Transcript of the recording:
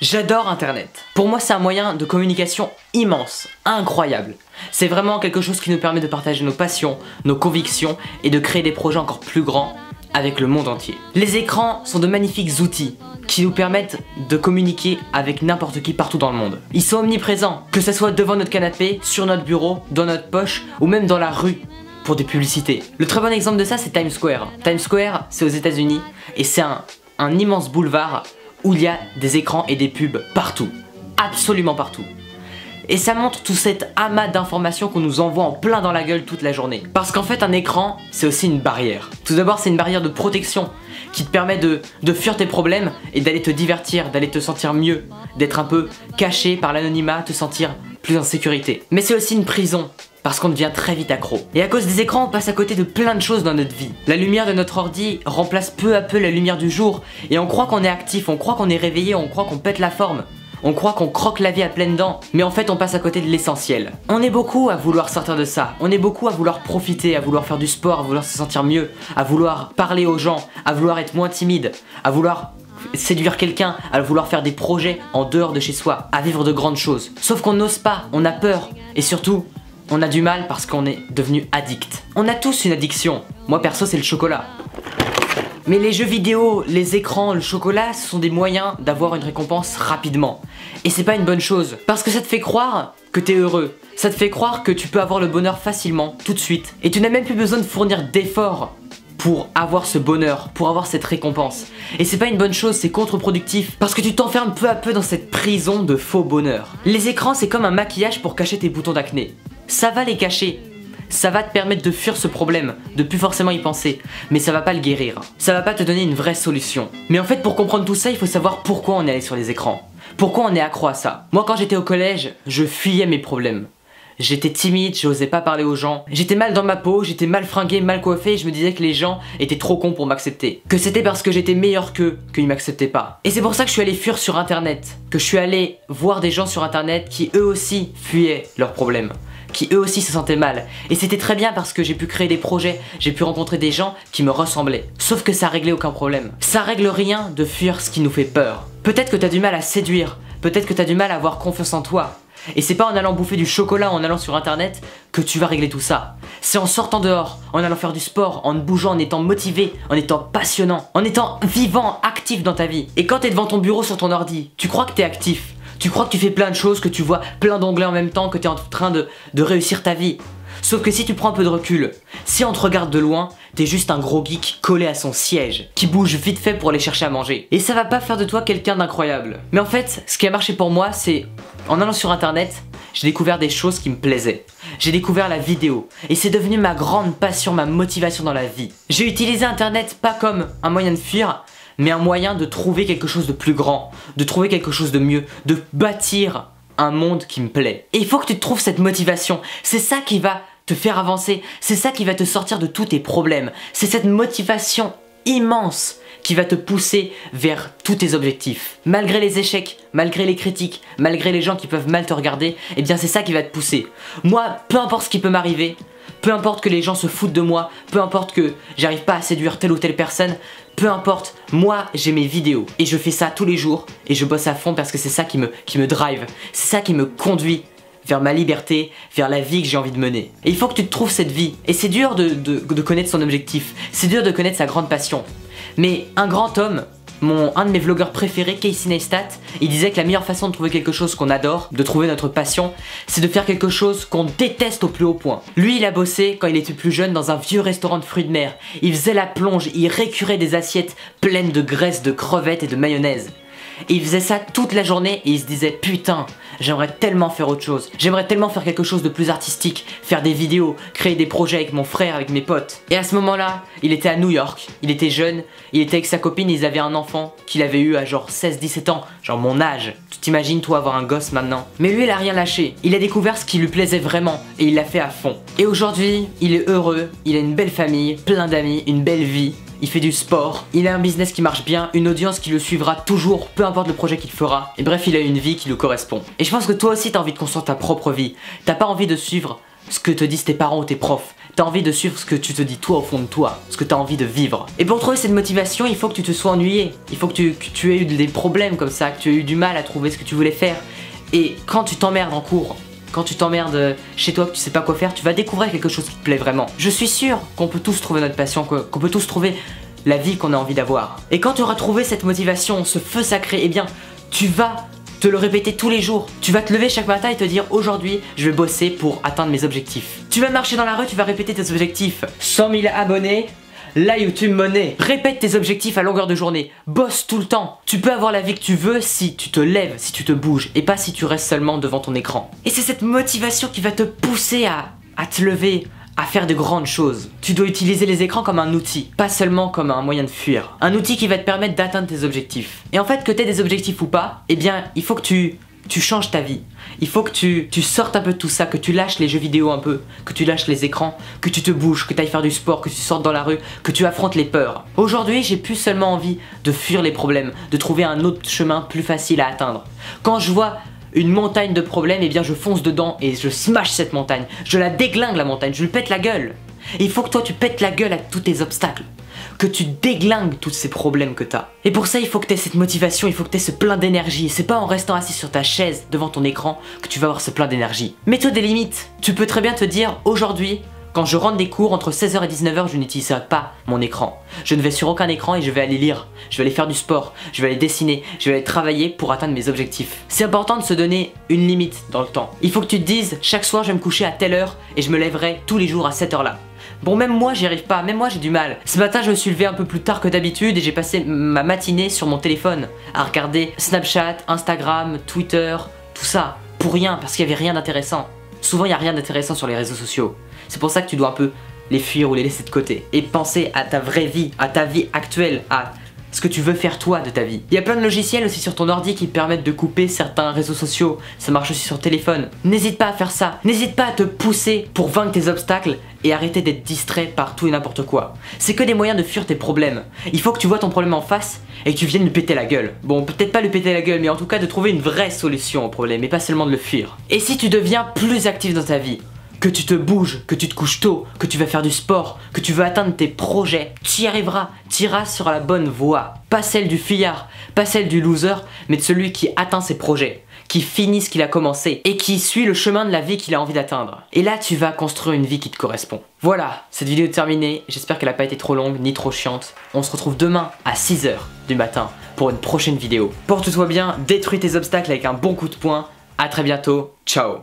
J'adore Internet. Pour moi, c'est un moyen de communication immense, incroyable. C'est vraiment quelque chose qui nous permet de partager nos passions, nos convictions et de créer des projets encore plus grands avec le monde entier. Les écrans sont de magnifiques outils qui nous permettent de communiquer avec n'importe qui partout dans le monde. Ils sont omniprésents, que ce soit devant notre canapé, sur notre bureau, dans notre poche ou même dans la rue pour des publicités. Le très bon exemple de ça, c'est Times Square. Times Square, c'est aux États-Unis et c'est un immense boulevard où il y a des écrans et des pubs partout, absolument partout. Et ça montre tout cet amas d'informations qu'on nous envoie en plein dans la gueule toute la journée. Parce qu'en fait un écran, c'est aussi une barrière. Tout d'abord c'est une barrière de protection qui te permet de fuir tes problèmes et d'aller te divertir, d'aller te sentir mieux, d'être un peu caché par l'anonymat, te sentir plus en sécurité. Mais c'est aussi une prison. Parce qu'on devient très vite accro. Et à cause des écrans, on passe à côté de plein de choses dans notre vie. La lumière de notre ordi remplace peu à peu la lumière du jour. Et on croit qu'on est actif, on croit qu'on est réveillé, on croit qu'on pète la forme. On croit qu'on croque la vie à pleines dents. Mais en fait, on passe à côté de l'essentiel. On est beaucoup à vouloir sortir de ça. On est beaucoup à vouloir profiter, à vouloir faire du sport, à vouloir se sentir mieux, à vouloir parler aux gens, à vouloir être moins timide, à vouloir séduire quelqu'un, à vouloir faire des projets en dehors de chez soi, à vivre de grandes choses. Sauf qu'on n'ose pas, on a peur. Et surtout, on a du mal parce qu'on est devenu addict. On a tous une addiction. Moi perso c'est le chocolat. Mais les jeux vidéo, les écrans, le chocolat, ce sont des moyens d'avoir une récompense rapidement. Et c'est pas une bonne chose. Parce que ça te fait croire que t'es heureux. Ça te fait croire que tu peux avoir le bonheur facilement, tout de suite. Et tu n'as même plus besoin de fournir d'efforts pour avoir ce bonheur, pour avoir cette récompense. Et c'est pas une bonne chose, c'est contre-productif, parce que tu t'enfermes peu à peu dans cette prison de faux bonheur. Les écrans c'est comme un maquillage pour cacher tes boutons d'acné. Ça va les cacher, ça va te permettre de fuir ce problème, de plus forcément y penser, mais ça va pas le guérir, ça va pas te donner une vraie solution. Mais en fait pour comprendre tout ça, il faut savoir pourquoi on est allé sur les écrans, pourquoi on est accro à ça. Moi quand j'étais au collège, je fuyais mes problèmes. J'étais timide, j'osais pas parler aux gens, j'étais mal dans ma peau, j'étais mal fringué, mal coiffé et je me disais que les gens étaient trop cons pour m'accepter. Que c'était parce que j'étais meilleur qu'eux qu'ils m'acceptaient pas. Et c'est pour ça que je suis allé fuir sur internet, que je suis allé voir des gens sur internet qui eux aussi fuyaient leurs problèmes, qui eux aussi se sentaient mal. Et c'était très bien parce que j'ai pu créer des projets, j'ai pu rencontrer des gens qui me ressemblaient. Sauf que ça réglait aucun problème. Ça règle rien de fuir ce qui nous fait peur. Peut-être que t'as du mal à séduire, peut-être que t'as du mal à avoir confiance en toi. Et c'est pas en allant bouffer du chocolat, en allant sur internet que tu vas régler tout ça. C'est en sortant dehors, en allant faire du sport, en bougeant, en étant motivé, en étant passionnant, en étant vivant, actif dans ta vie. Et quand t'es devant ton bureau sur ton ordi, tu crois que t'es actif. Tu crois que tu fais plein de choses, que tu vois plein d'onglets en même temps, que t'es en train de réussir ta vie. Sauf que si tu prends un peu de recul, si on te regarde de loin, t'es juste un gros geek collé à son siège, qui bouge vite fait pour aller chercher à manger. Et ça va pas faire de toi quelqu'un d'incroyable. Mais en fait, ce qui a marché pour moi, c'est en allant sur internet, j'ai découvert des choses qui me plaisaient. J'ai découvert la vidéo. Et c'est devenu ma grande passion, ma motivation dans la vie. J'ai utilisé internet pas comme un moyen de fuir, mais un moyen de trouver quelque chose de plus grand, de trouver quelque chose de mieux, de bâtir un monde qui me plaît. Et il faut que tu te trouves cette motivation. C'est ça qui va te faire avancer. C'est ça qui va te sortir de tous tes problèmes. C'est cette motivation immense qui va te pousser vers tous tes objectifs. Malgré les échecs, malgré les critiques, malgré les gens qui peuvent mal te regarder, eh bien c'est ça qui va te pousser. Moi, peu importe ce qui peut m'arriver, peu importe que les gens se foutent de moi, peu importe que j'arrive pas à séduire telle ou telle personne, peu importe, moi j'ai mes vidéos et je fais ça tous les jours et je bosse à fond parce que c'est ça qui me drive, c'est ça qui me conduit vers ma liberté, vers la vie que j'ai envie de mener. Et il faut que tu te trouves cette vie. Et c'est dur de connaître son objectif, c'est dur de connaître sa grande passion. Mais un grand homme, un de mes vlogueurs préférés, Casey Neistat, il disait que la meilleure façon de trouver quelque chose qu'on adore, de trouver notre passion, c'est de faire quelque chose qu'on déteste au plus haut point. Lui, il a bossé quand il était plus jeune dans un vieux restaurant de fruits de mer. Il faisait la plonge, il récurait des assiettes pleines de graisse, de crevettes et de mayonnaise. Et il faisait ça toute la journée et il se disait putain, j'aimerais tellement faire autre chose. J'aimerais tellement faire quelque chose de plus artistique, faire des vidéos, créer des projets avec mon frère, avec mes potes. Et à ce moment-là, il était à New York, il était jeune, il était avec sa copine, ils avaient un enfant qu'il avait eu à genre 16-17 ans, genre mon âge. Tu t'imagines toi avoir un gosse maintenant? Mais lui il a rien lâché, il a découvert ce qui lui plaisait vraiment et il l'a fait à fond. Et aujourd'hui, il est heureux, il a une belle famille, plein d'amis, une belle vie. Il fait du sport, il a un business qui marche bien, une audience qui le suivra toujours, peu importe le projet qu'il fera. Et bref, il a une vie qui lui correspond. Et je pense que toi aussi t'as envie de construire ta propre vie. T'as pas envie de suivre ce que te disent tes parents ou tes profs. t'as envie de suivre ce que tu te dis toi au fond de toi, ce que t'as envie de vivre. Et pour trouver cette motivation, il faut que tu te sois ennuyé, il faut que tu aies eu des problèmes comme ça, que tu aies eu du mal à trouver ce que tu voulais faire. Et quand tu t'emmerdes en cours, quand tu t'emmerdes chez toi, que tu sais pas quoi faire, tu vas découvrir quelque chose qui te plaît vraiment. Je suis sûr qu'on peut tous trouver notre passion, qu'on peut tous trouver la vie qu'on a envie d'avoir. Et quand tu auras trouvé cette motivation, ce feu sacré, eh bien, tu vas te le répéter tous les jours. Tu vas te lever chaque matin et te dire aujourd'hui, je vais bosser pour atteindre mes objectifs. Tu vas marcher dans la rue, tu vas répéter tes objectifs. 100 000 abonnés, la YouTube monnaie. Répète tes objectifs à longueur de journée. Bosse tout le temps. Tu peux avoir la vie que tu veux si tu te lèves, si tu te bouges et pas si tu restes seulement devant ton écran. Et c'est cette motivation qui va te pousser à te lever, à faire de grandes choses. Tu dois utiliser les écrans comme un outil, pas seulement comme un moyen de fuir. Un outil qui va te permettre d'atteindre tes objectifs. Et en fait, que tu aies des objectifs ou pas, eh bien, il faut que tu changes ta vie. Il faut que tu sortes un peu de tout ça, que tu lâches les jeux vidéo un peu, que tu lâches les écrans, que tu te bouges, que tu ailles faire du sport, que tu sortes dans la rue, que tu affrontes les peurs. Aujourd'hui, j'ai plus seulement envie de fuir les problèmes, de trouver un autre chemin plus facile à atteindre. Quand je vois une montagne de problèmes, eh bien je fonce dedans et je smash cette montagne. Je la déglingue la montagne, je lui pète la gueule. Et il faut que toi tu pètes la gueule à tous tes obstacles. Que tu déglingues tous ces problèmes que t'as. Et pour ça il faut que t'aies cette motivation, il faut que t'aies ce plein d'énergie. C'est pas en restant assis sur ta chaise devant ton écran que tu vas avoir ce plein d'énergie. Mets-toi des limites. Tu peux très bien te dire aujourd'hui, quand je rentre des cours entre 16h et 19h, je n'utiliserai pas mon écran. Je ne vais sur aucun écran et je vais aller lire, je vais aller faire du sport, je vais aller dessiner, je vais aller travailler pour atteindre mes objectifs. C'est important de se donner une limite dans le temps. Il faut que tu te dises, chaque soir je vais me coucher à telle heure et je me lèverai tous les jours à cette heure-là. Bon, même moi j'y arrive pas, même moi j'ai du mal. Ce matin je me suis levé un peu plus tard que d'habitude et j'ai passé ma matinée sur mon téléphone à regarder Snapchat, Instagram, Twitter, tout ça, pour rien, parce qu'il y avait rien d'intéressant. Souvent il n'y a rien d'intéressant sur les réseaux sociaux. C'est pour ça que tu dois un peu les fuir ou les laisser de côté. Et penser à ta vraie vie, à ta vie actuelle, à ce que tu veux faire toi de ta vie. Il y a plein de logiciels aussi sur ton ordi qui te permettent de couper certains réseaux sociaux. Ça marche aussi sur téléphone. N'hésite pas à faire ça. N'hésite pas à te pousser pour vaincre tes obstacles et arrêter d'être distrait par tout et n'importe quoi. C'est que des moyens de fuir tes problèmes. Il faut que tu vois ton problème en face et que tu viennes lui péter la gueule. Bon, peut-être pas lui péter la gueule, mais en tout cas de trouver une vraie solution au problème et pas seulement de le fuir. Et si tu deviens plus actif dans ta vie, que tu te bouges, que tu te couches tôt, que tu vas faire du sport, que tu veux atteindre tes projets, tu y arriveras, tu iras sur la bonne voie. Pas celle du fuyard, pas celle du loser, mais de celui qui atteint ses projets, qui finit ce qu'il a commencé et qui suit le chemin de la vie qu'il a envie d'atteindre. Et là, tu vas construire une vie qui te correspond. Voilà, cette vidéo est terminée, j'espère qu'elle n'a pas été trop longue ni trop chiante. On se retrouve demain à 6h du matin pour une prochaine vidéo. Porte-toi bien, détruis tes obstacles avec un bon coup de poing. À très bientôt, ciao.